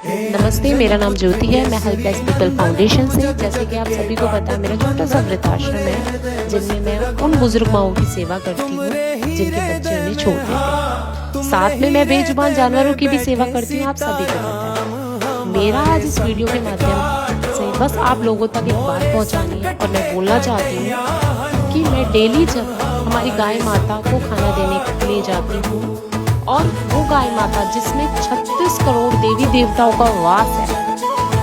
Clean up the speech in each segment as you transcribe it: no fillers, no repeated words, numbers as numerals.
नमस्ते, मेरा नाम ज्योति है। मैं हेल्पलेस पीपल फाउंडेशन से, जैसे कि आप सभी को पता है, मेरा छोटा सा वृद्धाश्रम है जिनमें मैं उन बुजुर्ग माओं की सेवा करती हूँ जिनके बच्चे उन्हें छोड़ देते हैं। साथ में मैं बेजुबान जानवरों की भी सेवा करती हूँ, आप सभी को पता है। मेरा आज इस वीडियो के माध्यम से बस आप लोगों तक एक बात पहुँचानी है और मैं बोलना चाहती हूँ कि मैं डेली जब हमारी गाय माता को खाना देने के लिए जाती हूँ और वो गाय माता जिसमें 36 करोड़ देवी देवताओं का वास है,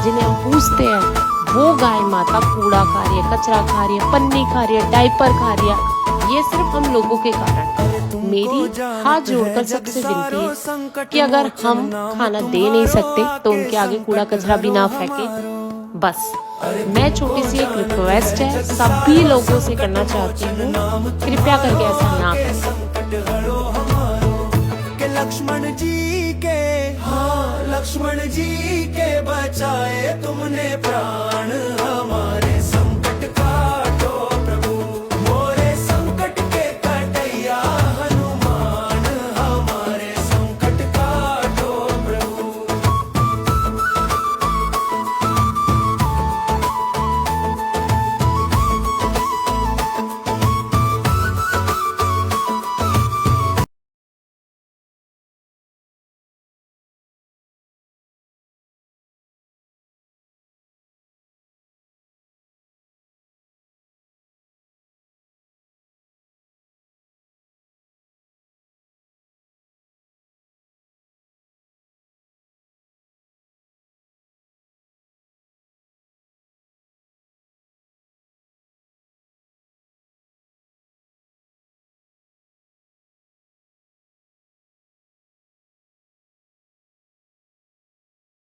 जिन्हें हम पूजते हैं, वो गाय माता कूड़ा खा रही है, कचरा खा रही है, पन्नी खा रही है, डायपर खा रही है। ये सिर्फ हम लोगों के कारण। मेरी हाथ जोड़कर सबसे विनती है कि अगर हम खाना दे नहीं सकते तो उनके आगे कूड़ा कचरा भी ना फेंके। बस मैं छोटी सी एक रिक्वेस्ट है सभी लोगों से करना चाहती हूँ, कृपया करके ऐसा ना करें। लक्ष्मण जी के, हाँ लक्ष्मण जी के बचाए तुमने प्राण हमारे।